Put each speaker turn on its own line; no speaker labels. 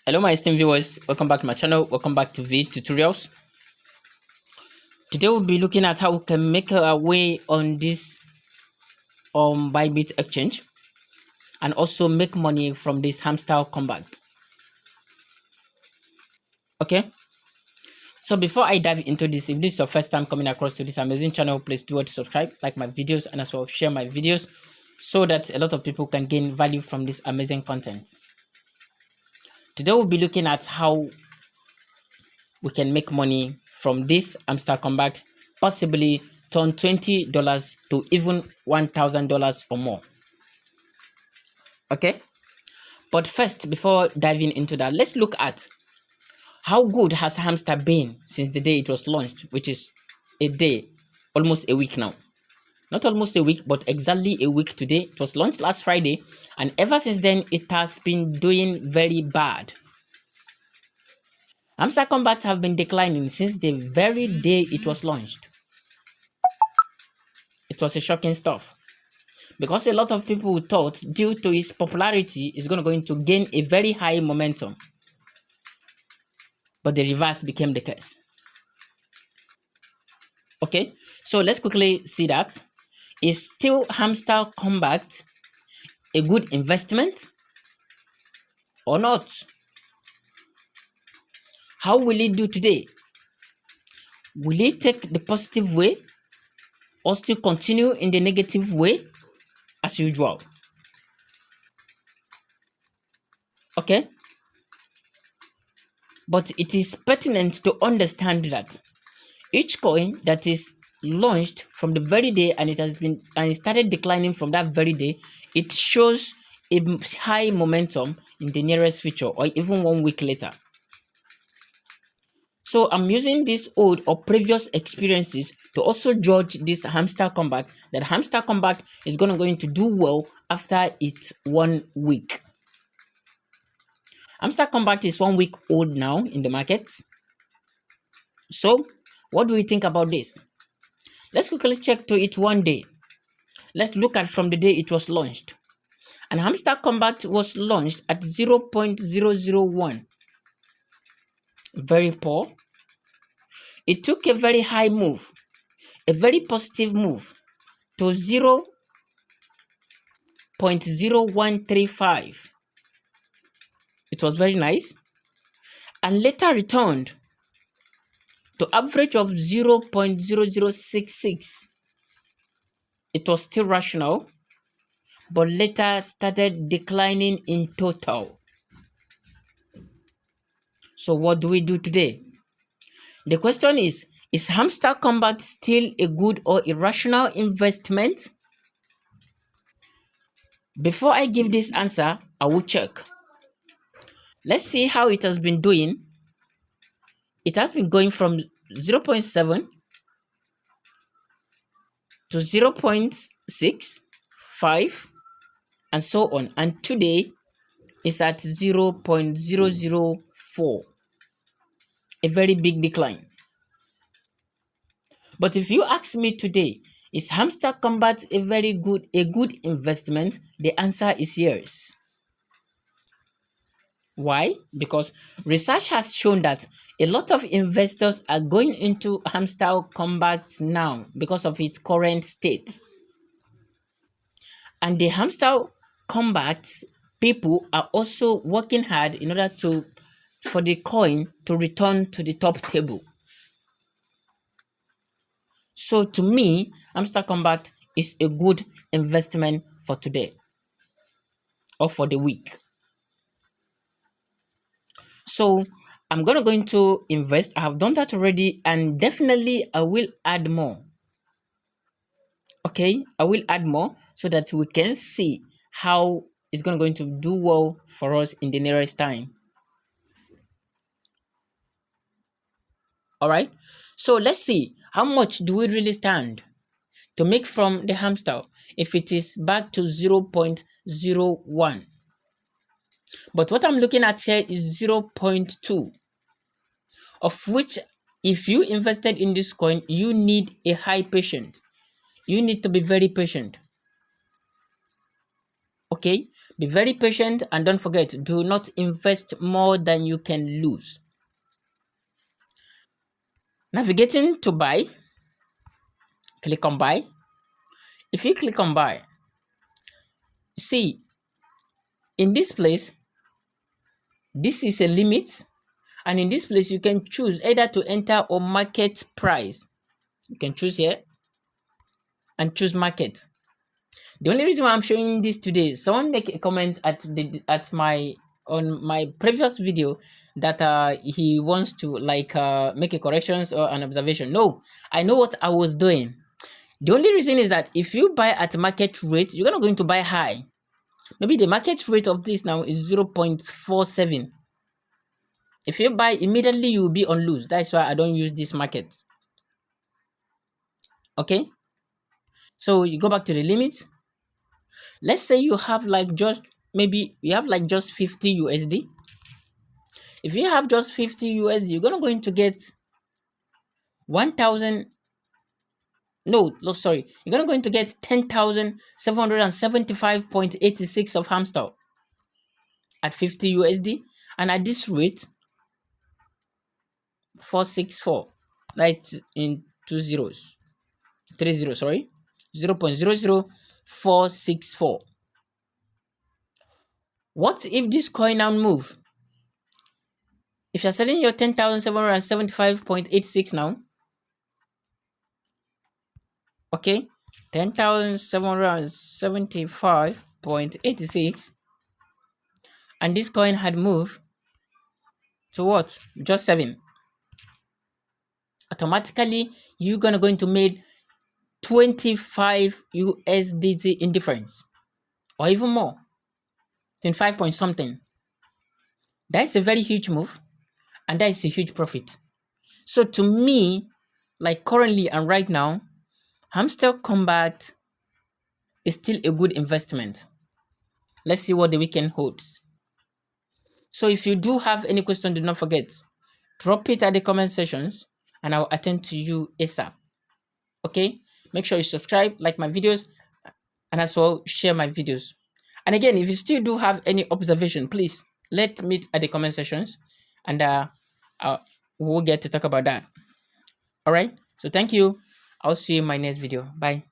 Hello my esteemed viewers, welcome back to my channel, welcome back to V Tutorials. Today we'll be looking at how we can make our way on this Bybit exchange and also make money from this hamster combat. Okay, so before I dive into this, if this is your first time coming across to this amazing channel, please do what to subscribe, like my videos, and as well share my videos so that a lot of people can gain value from this amazing content. Today we'll be looking at how we can make money from this hamster combat, possibly turn $20 to even $1,000 or more. Okay, but first, before diving into that, let's look at how good has hamster been since the day it was launched, which is a day, almost a week now. Not almost a week, but exactly a week today. It was launched last Friday, and ever since then it has been doing very bad. Hamster combat have been declining since the very day it was launched. It was a shocking stuff, because a lot of people thought due to its popularity it's going to gain a very high momentum, but the reverse became the case. Okay, so let's quickly see that. Is still hamster combat a good investment or not? How will it do today? Will it take the positive way or still continue in the negative way as usual? Okay, but it is pertinent to understand that each coin that is launched from the very day and it started declining from that very day, it shows a high momentum in the nearest future or even 1 week later. So I'm using these old or previous experiences to also judge this hamster combat, that hamster combat is going to do well after its 1 week. Hamster combat is 1 week old now in the markets. So what do we think about this? Let's quickly check to it 1 day. Let's look at from the day it was launched. And hamster combat was launched at 0.001. Very poor. It took a very high move, a very positive move, to 0.0135. It was very nice, and later returned to average of 0.0066. It was still rational, but later started declining in total. So what do we do today? The question is hamster combat still a good or irrational investment? Before I give this answer, I will check. Let's see how it has been doing. It has been going from 0.7 to 0.65 and so on, and today is at 0.004, a very big decline. But if you ask me today, is hamster combat a good investment? The answer is yes. Why? Because research has shown that a lot of investors are going into hamster combat now because of its current state. And the hamster combat people are also working hard in order for the coin to return to the top table. So to me, hamster combat is a good investment for today or for the week. So I'm going to invest. I have done that already, and definitely I will add more. Okay, I will add more so that we can see how it's going to do well for us in the nearest time. All right, so let's see how much do we really stand to make from the hamster if it is back to 0.01. But what I'm looking at here is 0.2, of which if you invested in this coin, you need a high patience. You need to be very patient. Okay, be very patient and don't forget, do not invest more than you can lose. Navigating to buy, click on buy. If you click on buy, see in this place, this is a limit, and in this place you can choose either to enter or market price. You can choose here and choose market. The only reason why I'm showing this today, someone make a comment at my on my previous video that he wants to make a corrections or an observation. No, I know what I was doing. The only reason is that if you buy at market rate, you're gonna going to buy high. Maybe the market rate of this now is 0.47. If you buy immediately, you will be on lose. That's why I don't use this market. Okay, so you go back to the limits. Let's say you have maybe you have just 50 USD. If you have just 50 USD, you're gonna going to get 1,000. No, sorry. You're gonna going to get 10,775.86 of hamster at 50 USD, and at this rate, 464. That's in 2 zeros, 3 zeros. Sorry, 0.00464. What if this coin now move? If you're selling your 10,775.86 now, okay, 10,775.86, and this coin had moved to what? Just 7. Automatically, you're going to make 25 USDT in difference, or even more, 25 point something. That's a very huge move, and that is a huge profit. So to me, like currently and right now, Hamster Combat is still a good investment. Let's see what the weekend holds. So if you do have any question, do not forget, drop it at the comment sections and I'll attend to you ASAP. Okay, make sure you subscribe, like my videos, and as well share my videos. And again, if you still do have any observation, please let me at the comment sections, and we'll get to talk about that. All right, so thank you. I'll see you in my next video. Bye.